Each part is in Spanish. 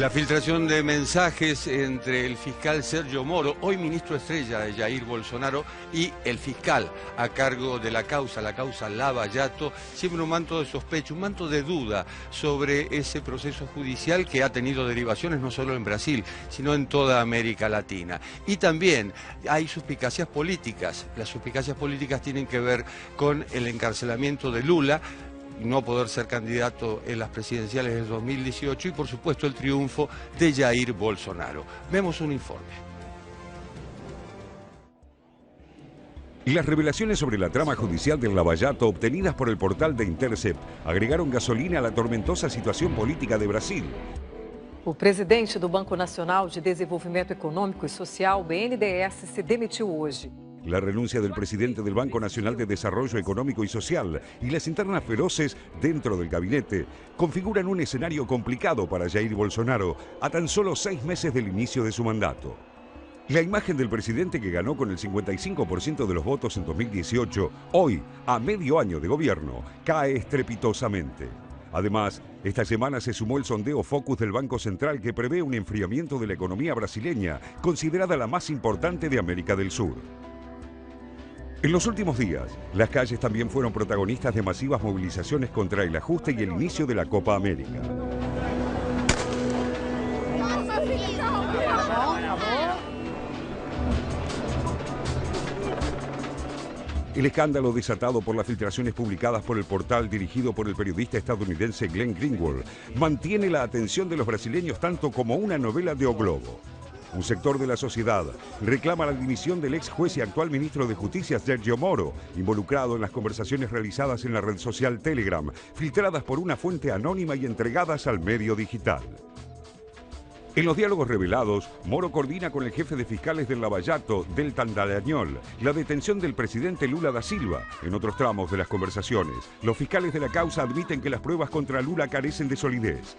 La filtración de mensajes entre el fiscal Sergio Moro, hoy ministro estrella de Jair Bolsonaro, y el fiscal a cargo de la causa Lava Jato, siempre un manto de sospecha, un manto de duda sobre ese proceso judicial que ha tenido derivaciones no solo en Brasil, sino en toda América Latina. Y también hay suspicacias políticas. Las suspicacias políticas tienen que ver con el encarcelamiento de Lula, no poder ser candidato en las presidenciales del 2018 y por supuesto el triunfo de Jair Bolsonaro. Vemos un informe. Las revelaciones sobre la trama judicial del Lava Jato obtenidas por el portal de Intercept agregaron gasolina a la tormentosa situación política de Brasil. O presidente do Banco Nacional de Desenvolvimento Econômico e Social, BNDES, se demitiu hoje. La renuncia del presidente del Banco Nacional de Desarrollo Económico y Social y las internas feroces dentro del gabinete configuran un escenario complicado para Jair Bolsonaro a tan solo 6 meses del inicio de su mandato. La imagen del presidente que ganó con el 55% de los votos en 2018, hoy, a medio año de gobierno, cae estrepitosamente. Además, esta semana se sumó el sondeo Focus del Banco Central que prevé un enfriamiento de la economía brasileña, considerada la más importante de América del Sur. En los últimos días, las calles también fueron protagonistas de masivas movilizaciones contra el ajuste y el inicio de la Copa América. El escándalo desatado por las filtraciones publicadas por el portal dirigido por el periodista estadounidense Glenn Greenwald mantiene la atención de los brasileños tanto como una novela de O Globo. Un sector de la sociedad reclama la dimisión del ex juez y actual ministro de Justicia Sergio Moro, involucrado en las conversaciones realizadas en la red social Telegram, filtradas por una fuente anónima y entregadas al medio digital. En los diálogos revelados, Moro coordina con el jefe de fiscales del Lava Jato, Deltan Dallagnol, la detención del presidente Lula da Silva. En otros tramos de las conversaciones, los fiscales de la causa admiten que las pruebas contra Lula carecen de solidez.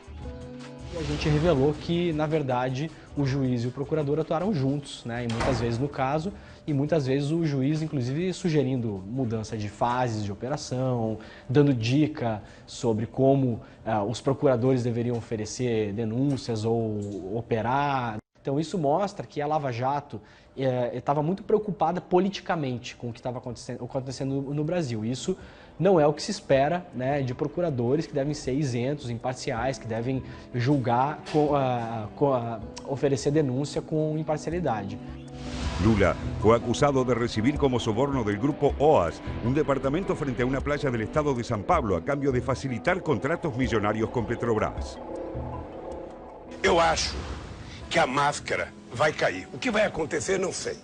A gente revelou que, na verdade, o juiz e o procurador atuaram juntos, né? E muitas vezes no caso, e muitas vezes o juiz, inclusive, sugerindo mudança de fases de operação, dando dica sobre como os procuradores deveriam oferecer denúncias ou operar. Então isso mostra que a Lava Jato estava muito preocupada politicamente com o que estava acontecendo no Brasil. Isso não é o que se espera, né, de procuradores que devem ser isentos, imparciais, que devem julgar, oferecer denúncia com imparcialidade. Lula fue acusado de recibir como soborno del grupo OAS un departamento frente a una playa del estado de São Paulo a cambio de facilitar contratos millonarios con Petrobras. Eu acho que a máscara vai cair. O que vai acontecer, não sei.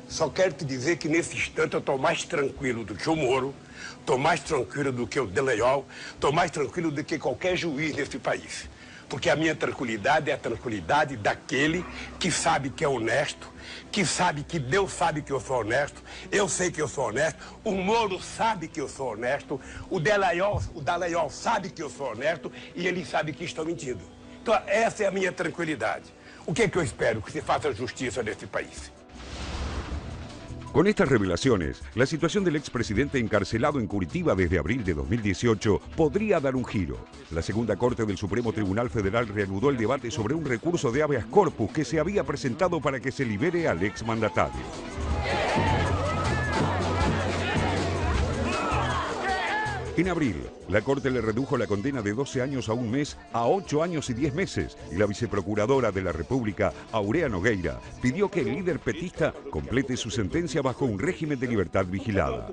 Só quero te dizer que nesse instante eu estou mais tranquilo do que o Moro, estou mais tranquilo do que o Dallagnol, estou mais tranquilo do que qualquer juiz nesse país. Porque a minha tranquilidade é a tranquilidade daquele que sabe que é honesto, que sabe que Deus sabe que eu sou honesto, eu sei que eu sou honesto, o Moro sabe que eu sou honesto, o Dallagnol sabe que eu sou honesto e ele sabe que estou mentindo. Então essa é a minha tranquilidade. O que eu espero? Que se faça justiça nesse país. Con estas revelaciones, la situación del expresidente encarcelado en Curitiba desde abril de 2018 podría dar un giro. La segunda Corte del Supremo Tribunal Federal reanudó el debate sobre un recurso de habeas corpus que se había presentado para que se libere al exmandatario. En abril, la Corte le redujo la condena de 12 años a 1 mes a 8 años y 10 meses y la viceprocuradora de la República, Aurea Nogueira, pidió que el líder petista complete su sentencia bajo un régimen de libertad vigilada.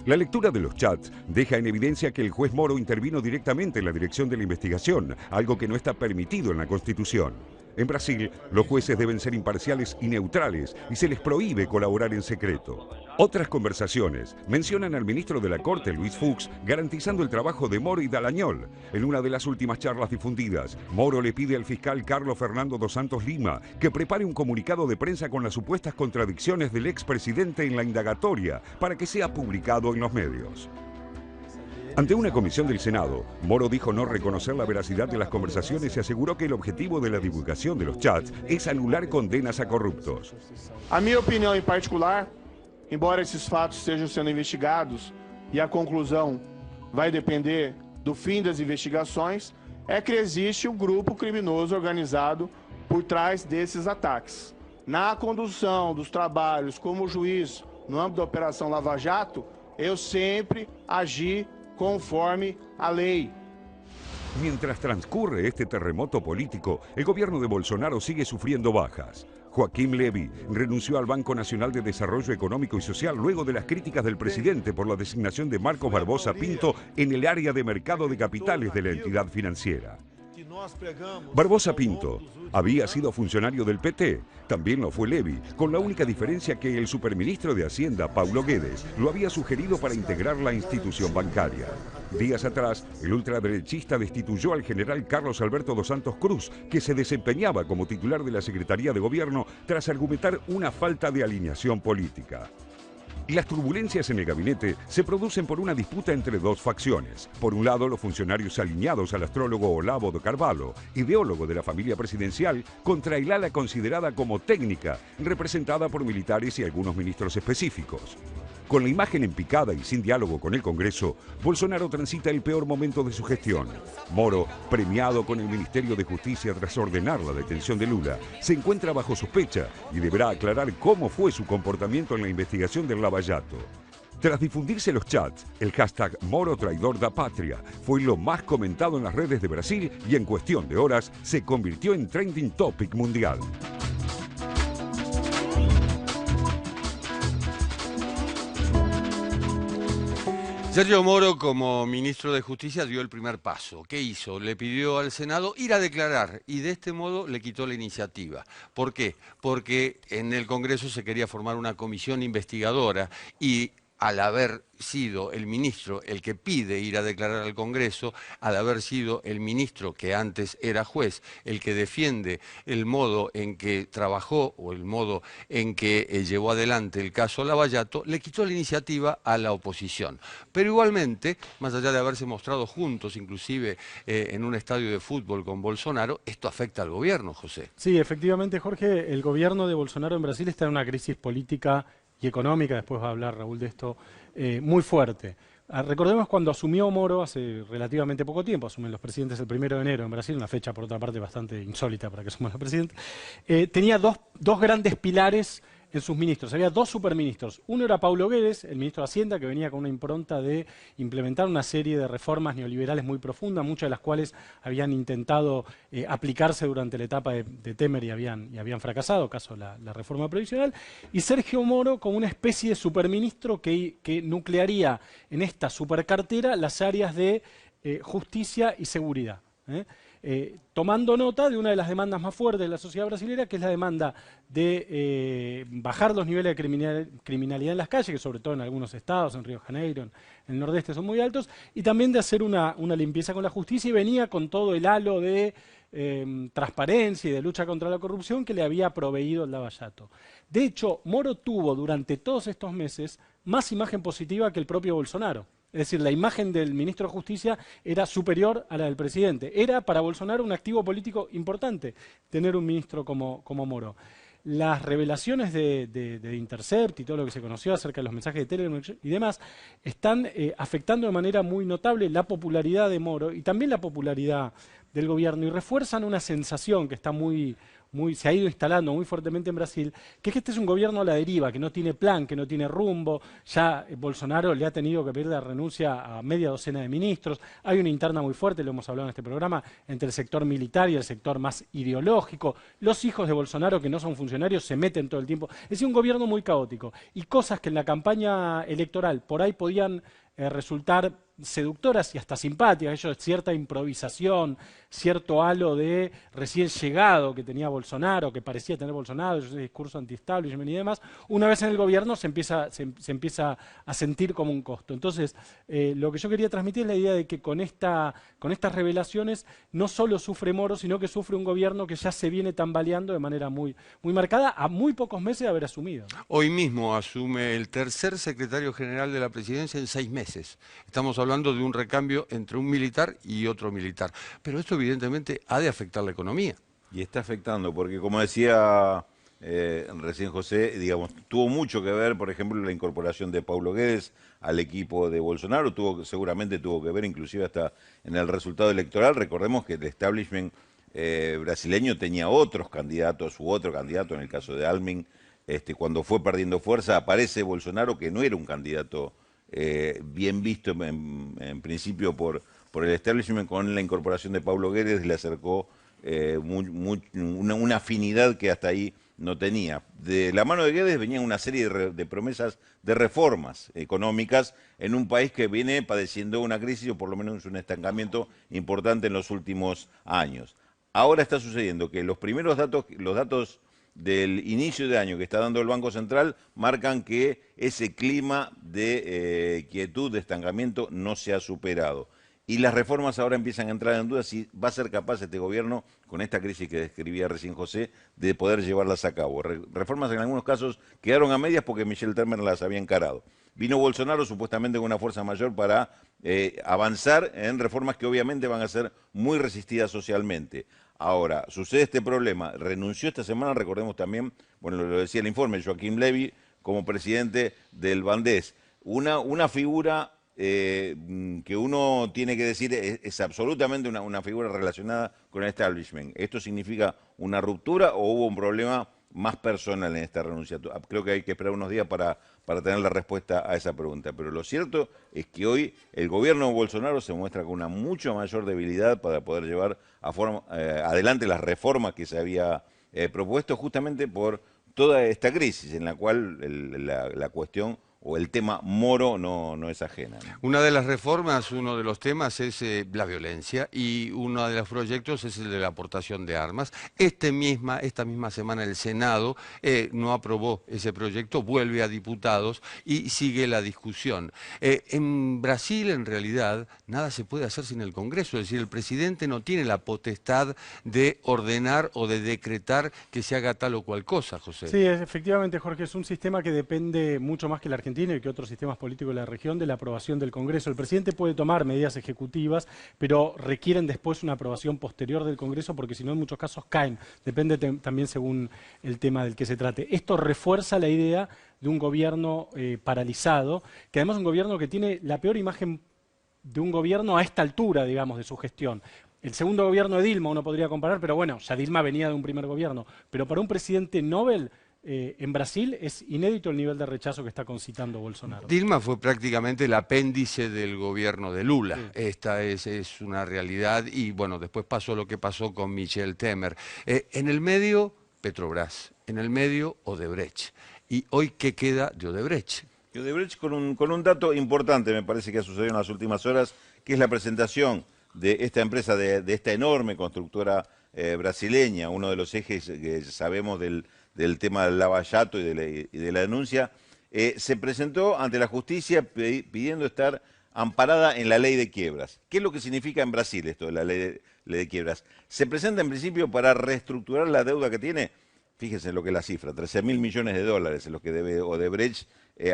La lectura de los chats deja en evidencia que el juez Moro intervino directamente en la dirección de la investigación, algo que no está permitido en la Constitución. En Brasil, los jueces deben ser imparciales y neutrales y se les prohíbe colaborar en secreto. Otras conversaciones mencionan al ministro de la Corte, Luis Fux, garantizando el trabajo de Moro y Dallagnol. En una de las últimas charlas difundidas, Moro le pide al fiscal Carlos Fernando dos Santos Lima que prepare un comunicado de prensa con las supuestas contradicciones del expresidente en la indagatoria para que sea publicado en los medios. Ante una comisión del Senado, Moro dijo no reconocer la veracidad de las conversaciones y aseguró que el objetivo de la divulgación de los chats es anular condenas a corruptos. A minha opinião em particular, embora esses fatos estejam sendo investigados e a conclusão vai depender do fim das investigações, é que existe um grupo criminoso organizado por trás desses ataques. Na condução dos trabalhos como juiz no âmbito da Operação Lava Jato, eu sempre agi conforme a lei. Mientras transcurre este terremoto político, el gobierno de Bolsonaro sigue sufriendo bajas. Joaquín Levy renunció al Banco Nacional de Desarrollo Económico y Social luego de las críticas del presidente por la designación de Marcos Barbosa Pinto en el área de mercado de capitales de la entidad financiera. Barbosa Pinto había sido funcionario del PT, también lo fue Levy, con la única diferencia que el superministro de Hacienda, Paulo Guedes, lo había sugerido para integrar la institución bancaria. Días atrás, el ultraderechista destituyó al general Carlos Alberto dos Santos Cruz, que se desempeñaba como titular de la Secretaría de Gobierno tras argumentar una falta de alineación política. Las turbulencias en el gabinete se producen por una disputa entre dos facciones. Por un lado, los funcionarios alineados al astrólogo Olavo de Carvalho, ideólogo de la familia presidencial, contra el ala considerada como técnica, representada por militares y algunos ministros específicos. Con la imagen en picada y sin diálogo con el Congreso, Bolsonaro transita el peor momento de su gestión. Moro, premiado con el Ministerio de Justicia tras ordenar la detención de Lula, se encuentra bajo sospecha y deberá aclarar cómo fue su comportamiento en la investigación del Lava Jato. Tras difundirse los chats, el hashtag Moro Traidor da Patria fue lo más comentado en las redes de Brasil y en cuestión de horas se convirtió en trending topic mundial. Sergio Moro, como ministro de Justicia, dio el primer paso. ¿Qué hizo? Le pidió al Senado ir a declarar y de este modo le quitó la iniciativa. ¿Por qué? Porque en el Congreso se quería formar una comisión investigadora y al haber sido el ministro el que pide ir a declarar al Congreso, al haber sido el ministro que antes era juez, el que defiende el modo en que trabajó o el modo en que llevó adelante el caso Lava Jato, le quitó la iniciativa a la oposición. Pero igualmente, más allá de haberse mostrado juntos, inclusive en un estadio de fútbol con Bolsonaro, esto afecta al gobierno, José. Sí, efectivamente, Jorge, el gobierno de Bolsonaro en Brasil está en una crisis política y económica, después va a hablar Raúl de esto, muy fuerte. Recordemos cuando asumió Moro hace relativamente poco tiempo, asumen los presidentes el 1 de enero en Brasil, una fecha por otra parte bastante insólita para que asuman los presidentes, tenía dos grandes pilares en sus ministros. Había dos superministros. Uno era Paulo Guedes, el ministro de Hacienda, que venía con una impronta de implementar una serie de reformas neoliberales muy profundas, muchas de las cuales habían intentado aplicarse durante la etapa de Temer y habían fracasado, caso la reforma previsional. Y Sergio Moro como una especie de superministro que nuclearía en esta supercartera las áreas de justicia y seguridad. Tomando nota de una de las demandas más fuertes de la sociedad brasileña, que es la demanda de bajar los niveles de criminalidad en las calles, que sobre todo en algunos estados, en Río de Janeiro, en el nordeste son muy altos, y también de hacer una limpieza con la justicia, y venía con todo el halo de transparencia y de lucha contra la corrupción que le había proveído el Lava Jato. De hecho, Moro tuvo durante todos estos meses más imagen positiva que el propio Bolsonaro. Es decir, la imagen del ministro de Justicia era superior a la del presidente. Era para Bolsonaro un activo político importante tener un ministro como Moro. Las revelaciones de Intercept y todo lo que se conoció acerca de los mensajes de Telegram y demás están afectando de manera muy notable la popularidad de Moro y también la popularidad del gobierno y refuerzan una sensación que está se ha ido instalando muy fuertemente en Brasil, que es que este es un gobierno a la deriva, que no tiene plan, que no tiene rumbo. Ya Bolsonaro le ha tenido que pedir la renuncia a media docena de ministros. Hay una interna muy fuerte, lo hemos hablado en este programa, entre el sector militar y el sector más ideológico. Los hijos de Bolsonaro, que no son funcionarios, se meten todo el tiempo. Es decir, un gobierno muy caótico. Y cosas que en la campaña electoral por ahí podían resultar seductoras y hasta simpáticas, ellos cierta improvisación, cierto halo de recién llegado que tenía Bolsonaro, que parecía tener Bolsonaro, ese discurso anti-establishment y demás, una vez en el gobierno se empieza a sentir como un costo. Entonces, lo que yo quería transmitir es la idea de que con estas revelaciones no solo sufre Moro, sino que sufre un gobierno que ya se viene tambaleando de manera muy marcada a muy pocos meses de haber asumido. Hoy mismo asume el tercer secretario general de la presidencia en 6 meses. Estamos hablando de un recambio entre un militar y otro militar. Pero esto evidentemente ha de afectar la economía. Y está afectando, porque como decía recién José, digamos, tuvo mucho que ver, por ejemplo, la incorporación de Paulo Guedes al equipo de Bolsonaro, seguramente tuvo que ver inclusive hasta en el resultado electoral. Recordemos que el establishment brasileño tenía otros candidatos u otro candidato, en el caso de Almin, cuando fue perdiendo fuerza, aparece Bolsonaro, que no era un candidato bien visto en principio por el establishment. Con la incorporación de Paulo Guedes le acercó una afinidad que hasta ahí no tenía. De la mano de Guedes venía una serie de promesas de reformas económicas en un país que viene padeciendo una crisis o por lo menos un estancamiento importante en los últimos años. Ahora está sucediendo que los primeros datos, los datos del inicio de año que está dando el Banco Central marcan que ese clima de quietud, de estancamiento, no se ha superado. Y las reformas ahora empiezan a entrar en duda si va a ser capaz este gobierno, con esta crisis que describía recién José, de poder llevarlas a cabo. Reformas en algunos casos quedaron a medias porque Michel Temer las había encarado. Vino Bolsonaro supuestamente con una fuerza mayor para avanzar en reformas que obviamente van a ser muy resistidas socialmente. Ahora, sucede este problema. Renunció esta semana, recordemos también, bueno, lo decía el informe, Joaquim Levy como presidente del Bandés. Una figura que uno tiene que decir es absolutamente una figura relacionada con el establishment. ¿Esto significa una ruptura o hubo un problema más personal en esta renuncia? Creo que hay que esperar unos días para tener la respuesta a esa pregunta. Pero lo cierto es que hoy el gobierno de Bolsonaro se muestra con una mucho mayor debilidad para poder llevar adelante las reformas que se había propuesto, justamente por toda esta crisis en la cual la cuestión o el tema Moro no es ajena, ¿no? Una de las reformas, uno de los temas es la violencia y uno de los proyectos es el de la aportación de armas. Esta misma semana el Senado no aprobó ese proyecto, vuelve a diputados y sigue la discusión. En Brasil, en realidad, nada se puede hacer sin el Congreso, es decir, el presidente no tiene la potestad de ordenar o de decretar que se haga tal o cual cosa, José. Sí, efectivamente, Jorge, es un sistema que depende mucho más que la Argentina y que otros sistemas políticos de la región de la aprobación del Congreso. El presidente puede tomar medidas ejecutivas, pero requieren después una aprobación posterior del Congreso porque si no en muchos casos caen. Depende también según el tema del que se trate. Esto refuerza la idea de un gobierno paralizado, que además es un gobierno que tiene la peor imagen de un gobierno a esta altura, digamos, de su gestión. El segundo gobierno de Dilma uno podría comparar, pero bueno, ya Dilma venía de un primer gobierno. Pero para un presidente Nobel, en Brasil es inédito el nivel de rechazo que está concitando Bolsonaro. Dilma fue prácticamente el apéndice del gobierno de Lula. Sí. Esta es una realidad y bueno, después pasó lo que pasó con Michel Temer. En el medio, Petrobras. En el medio, Odebrecht. ¿Y hoy qué queda de Odebrecht? Odebrecht con un dato importante, me parece que ha sucedido en las últimas horas, que es la presentación de esta empresa, de esta enorme constructora brasileña, uno de los ejes que sabemos del tema del Lava Jato y de la denuncia, se presentó ante la justicia pidiendo estar amparada en la ley de quiebras. ¿Qué es lo que significa en Brasil esto de la ley de quiebras? Se presenta en principio para reestructurar la deuda que tiene. Fíjense lo que es la cifra, 13.000 millones de dólares en los que debe Odebrecht.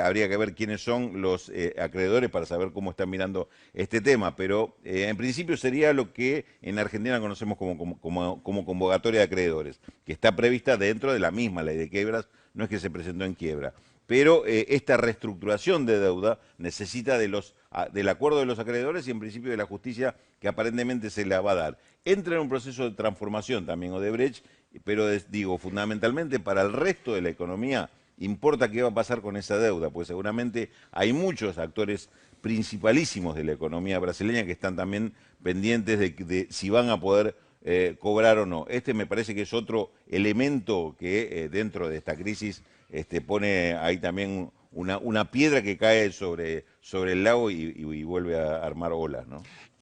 Habría que ver quiénes son los acreedores para saber cómo están mirando este tema, pero en principio sería lo que en Argentina conocemos como convocatoria de acreedores, que está prevista dentro de la misma ley de quiebras, no es que se presentó en quiebra. Pero esta reestructuración de deuda necesita del acuerdo de los acreedores y en principio de la justicia que aparentemente se la va a dar. Entra en un proceso de transformación también Odebrecht, pero digo, fundamentalmente para el resto de la economía importa qué va a pasar con esa deuda, pues seguramente hay muchos actores principalísimos de la economía brasileña que están también pendientes de si van a poder cobrar o no. Este me parece que es otro elemento que dentro de esta crisis pone ahí también una piedra que cae sobre el lago y vuelve a armar olas, ¿no?